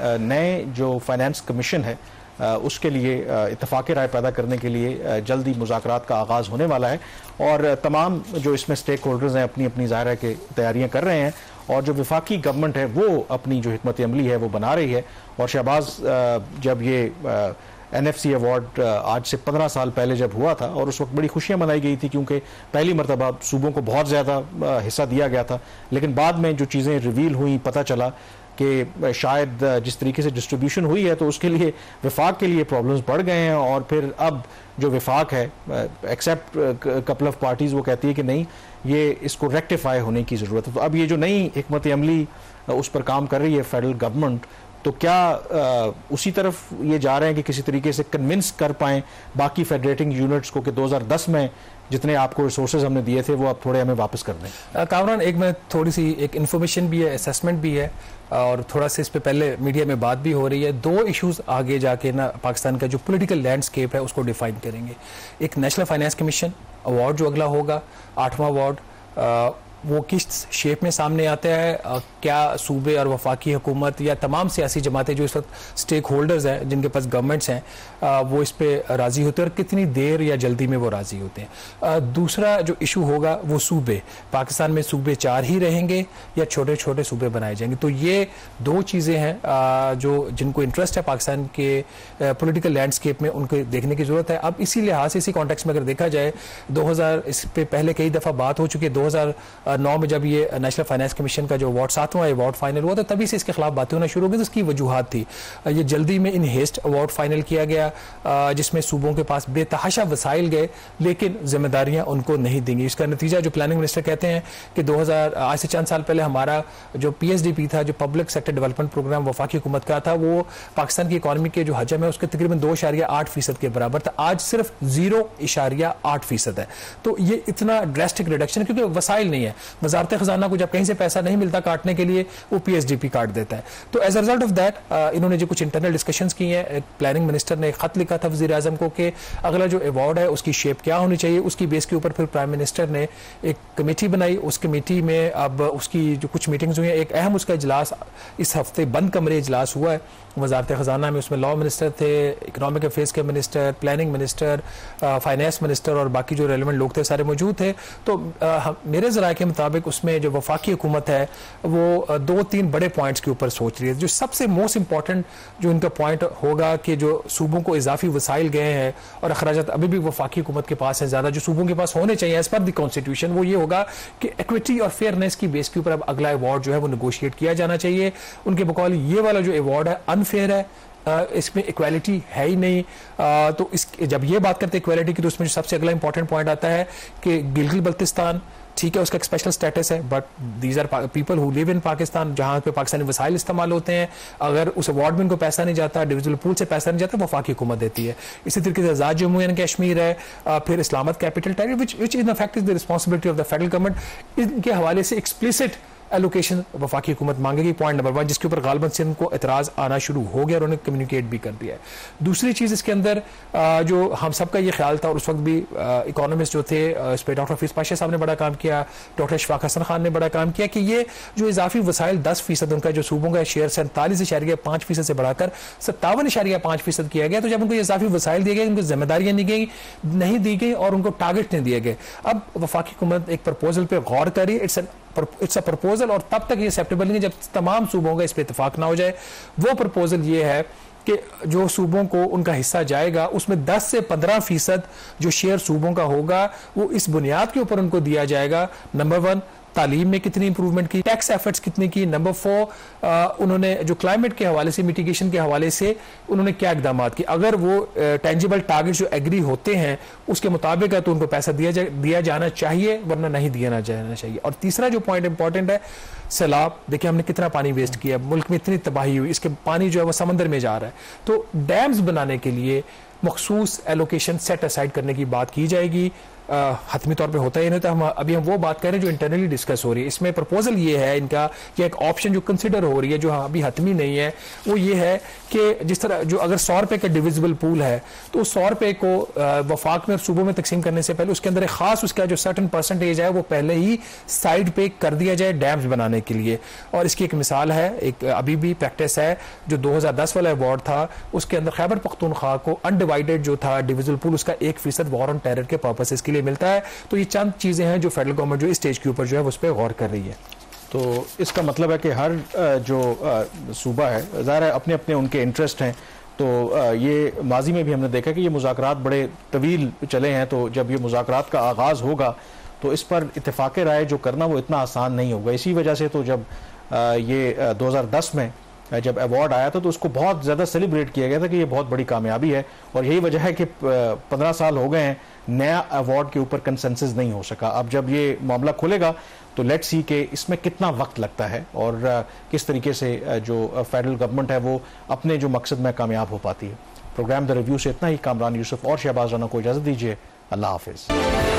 नए जो finance commission है उसके लिए इत्तफाक़ राय पैदा करने के लिए जल्दी मुज़ाकरात का आगाज़ होने वाला है और तमाम जो इसमें स्टेक होल्डर्स हैं अपनी अपनी ज़ाहिर है कि तैयारियाँ कर रहे हैं और जो वफाकी गवर्नमेंट है वो अपनी जो हिकमत अमली है वो बना रही है। और शहबाज जब ये NFC अवार्ड आज से 15 साल पहले जब हुआ था और उस वक्त बड़ी खुशियां मनाई गई थी क्योंकि पहली मरतबा सूबों को बहुत ज़्यादा हिस्सा दिया गया था, लेकिन बाद में जो चीज़ें रिवील हुई पता चला कि शायद जिस तरीके से डिस्ट्रीब्यूशन हुई है तो उसके लिए वफाक के लिए प्रॉब्लम्स बढ़ गए हैं और फिर अब जो वफाक है एक्सेप्ट कपल ऑफ पार्टीज़ वो कहती है कि नहीं ये इसको रेक्टिफाई होने की ज़रूरत है। तो अब ये जो नई हिकमत अमली उस पर काम कर रही है फेडरल गवर्नमेंट, तो क्या उसी तरफ ये जा रहे हैं कि किसी तरीके से कन्विंस कर पाएँ बाकी फेडरेटिंग यूनिट्स को कि 2010 में जितने आपको रिसोर्सेज हमने दिए थे वो आप थोड़े हमें वापस कर दें? कामरान, एक में थोड़ी सी एक इन्फॉर्मेशन भी है, असेसमेंट भी है और थोड़ा सा इस पे पहले मीडिया में बात भी हो रही है। दो इश्यूज आगे जाके ना पाकिस्तान का जो पॉलिटिकल लैंडस्केप है उसको डिफाइन करेंगे। एक नेशनल फाइनेंस कमीशन अवार्ड जो अगला होगा 8वां अवार्ड, वो किस शेप में सामने आता है, क्या सूबे और वफाकी हुकूमत या तमाम सियासी जमातें जो इस वक्त स्टेक होल्डर्स हैं जिनके पास गवर्नमेंट्स हैं वो इस पे राज़ी होते हैं और कितनी देर या जल्दी में वो राज़ी होते हैं। दूसरा जो इशू होगा वो सूबे, पाकिस्तान में सूबे 4 ही रहेंगे या छोटे छोटे सूबे बनाए जाएंगे। तो ये दो चीज़ें हैं जो जिनको इंटरेस्ट है पाकिस्तान के पॉलिटिकल लैंडस्केप में, उनको देखने की ज़रूरत है। अब इसी लिहाज से इसी कॉन्टेक्स्ट में अगर देखा जाए 2000 इस पे पहले कई दफ़ा बात हो चुकी है। 2009 में जब ये नेशनल फाइनेंस कमीशन का जो अवार्ड 7वां अवार्ड फाइनल हुआ था तभी से इसके खिलाफ बातें होना शुरू हो गई। तो उसकी वजूहत थी ये जल्दी में इन हेस्ट अवार्ड फाइनल किया गया जिसमें सूबों के पास बेतहाशा वसाइल गए लेकिन जिम्मेदारियां उनको नहीं देंगी। इसका नतीजा जो प्लानिंग मिनिस्टर कहते हैं कि 2000 आज से चंद साल पहले हमारा जो PSDP था, जो पब्लिक सेक्टर डेवलपमेंट प्रोग्राम वफाकी हुकूमत का था, वो पाकिस्तान की इकॉनमी के जो हजम है उसके तकरीबन 2.8% के बराबर था, आज सिर्फ 0.8% है। तो ये इतना ड्रेस्टिक रिडक्शन है क्योंकि वसाइल नहीं है। वजारत खजाना को जब कहीं से पैसा नहीं मिलता काटने के लिए वो PSDP काट देता है। तो as a result of that इन्होंने जो कुछ इंटरनल डिस्कशंस की हैं, प्लानिंग मिनिस्टर ने खत लिखा था वज़ीर आज़म को कि अगला जो अवार्ड है उसकी शेप क्या होनी चाहिए। उसकी बेस के ऊपर फिर प्राइम मिनिस्टर ने एक कमेटी बनाई। उस कमेटी में अब उसकी जो कुछ मीटिंग्स हुई हैं, एक अहम उसका इजलास इस हफ्ते बंद कमरे इजलास हुआ है वजारत खजाना में। उसमें लॉ मिनिस्टर थे, इकनॉमिक अफेयर्स के minister, planning minister, finance minister और बाकी जो रेलिवेंट लोग थे सारे मौजूद थे। तो मेरे ज़राए के मुताबिक उसमें जो वफाकी हुकूमत है वो 2-3 बड़े पॉइंट्स के ऊपर सोच रही है। जो सबसे मोस्ट इंपॉर्टेंट जो इनका पॉइंट होगा कि जो सूबों को इजाफी वसाइल गए हैं और अखराजात अभी भी वफाकी हुकूमत के पास है ज़्यादा, जो सूबों के पास होने चाहिए एज पर द कॉन्स्टिट्यूशन, वो ये होगा कि इक्विटी और फेयरनेस की बेस के ऊपर अब अगला अवार्ड जो है वो नेगोशिएट किया जाना चाहिए। उनके मुकाबले ये वाला जो अवार्ड है अनफेयर है, इसमें इक्वालिटी है ही नहीं। तो इस जब ये बात करते हैं इक्वालिटी की तो उसमें जो सबसे अगला इंपॉर्टेंट पॉइंट आता है कि गिलगित बल्तिस्तान, ठीक है उसका एक स्पेशल स्टेटस है, but these are people who live in Pakistan, जहां पे पाकिस्तानी वसाइल इस्तेमाल होते हैं। अगर उस अवार्ड में उनको पैसा नहीं जाता, डिविजनल पूल से पैसा नहीं जाता, वो वफाकी हुकूमत देती है। इसी तरीके से आज़ाद जम्मू एंड कश्मीर है, फिर Islamabad capital territory which in fact is the responsibility of the federal government. इनके हवाले से एक्सप्लिसिट एलोकेशन वफाकी हुकूमत मांगेगी, पॉइंट नंबर 1, जिसके ऊपर गालिबन सिंध को एतराज़ आना शुरू हो गया और उन्होंने कम्युनिकेट भी कर दिया है। दूसरी चीज़ इसके अंदर जो हम सबका ये ख्याल था और उस वक्त भी इकोनॉमिस्ट जो थे इस पर डॉक्टर हफीज़ पाशा साहब ने बड़ा काम किया, डॉक्टर इशफाक हसन खान ने बड़ा काम किया कि ये जो इजाफी वसाइल 10% उनका जो सूबों का शेयर 47.5% से बढ़ाकर 57.5% किया गया। तो जब उनको इजाफी वसाइल दिए गए, उनको जिम्मेदारियां नहीं दी गई और उनको टारगेट नहीं दिए गए। अब वफाकी हुकूमत एक प्रपोजल पर गौर करी, इट्स अ प्रपोजल, और तब तक ये एक्सेप्टेबल नहीं है जब तमाम सूबों का इस पर इतफाक ना हो जाए। वो प्रपोजल ये है कि जो सूबों को उनका हिस्सा जाएगा उसमें 10 से 15% जो शेयर सूबों का होगा वो इस बुनियाद के ऊपर उनको दिया जाएगा। नंबर 1, तालीम में कितनी इंप्रूवमेंट की, टैक्स एफर्ट्स कितनी की। नंबर 4, उन्होंने जो क्लाइमेट के हवाले से, मिटिगेशन के हवाले से उन्होंने क्या इकदाम किए। अगर वो टेंजिबल टारगेट जो एग्री होते हैं उसके मुताबिक है तो उनको पैसा दिया जाना चाहिए, वरना नहीं दिया जाना चाहिए। और तीसरा जो पॉइंट इंपॉर्टेंट है, सैलाब। देखिए हमने कितना पानी वेस्ट किया, मुल्क में इतनी तबाही हुई, इसके पानी जो है वो समंदर में जा रहा है। तो डैम्स बनाने के लिए मखसूस एलोकेशन सेट असाइड करने की बात की जाएगी। हतमी तौर पे होता ही नहीं, तो अभी हम वो बात कर रहे हैं जो इंटरनली डिस्कस हो रही है। इसमें प्रपोजल ये है इनका कि एक ऑप्शन जो कंसिडर हो रही है, जो अभी हतमी नहीं है, वो ये है कि जिस तरह जो अगर 100 रुपए का डिविजिबल पूल है, तो उस 100 रुपए को वफाक में और सूबों में तकसीम करने से पहले उसके अंदर एक खास उसका जो सर्टन परसेंटेज है वो पहले ही साइड पे कर दिया जाए डैम्स बनाने के लिए। और इसकी एक मिसाल है, एक अभी भी प्रैक्टिस है, जो 2010 वाला अवार्ड था उसके अंदर खैबर पख्तूनख्वा को अनडिवाइडेड जो था डिविजिबल पूल उसका 1% वॉर ऑन टेरर के पर्पसेस के लिए मिलता है। तो ये चंद चीजें हैं जो फेडरल गवर्नमेंट जो इस स्टेज के ऊपर जो है उस पर गौर कर रही है। तो इसका मतलब है कि हर जो सूबा है, ज़ाहिर है अपने अपने उनके इंटरेस्ट हैं। तो ये माजी में भी हमने देखा कि ये मुज़ाकरात बड़े तवील चले हैं। तो जब ये मुज़ाकरात का आगाज़ होगा तो इस पर इत्तेफाक राय जो करना वो इतना आसान नहीं होगा। इसी वजह से तो जब ये 2010 में जब अवार्ड आया था तो उसको बहुत ज़्यादा सेलिब्रेट किया गया था कि ये बहुत बड़ी कामयाबी है। और यही वजह है कि 15 साल हो गए हैं, नया अवार्ड के ऊपर कंसेंसस नहीं हो सका। अब जब ये मामला खुलेगा तो लेट्स सी कि इसमें कितना वक्त लगता है और किस तरीके से जो फेडरल गवर्नमेंट है वो अपने जो मकसद में कामयाब हो पाती है। प्रोग्राम द रिव्यू से इतना ही। कामरान यूसुफ और शहबाज राना को इजाज़त दीजिए। अल्लाह हाफिज़।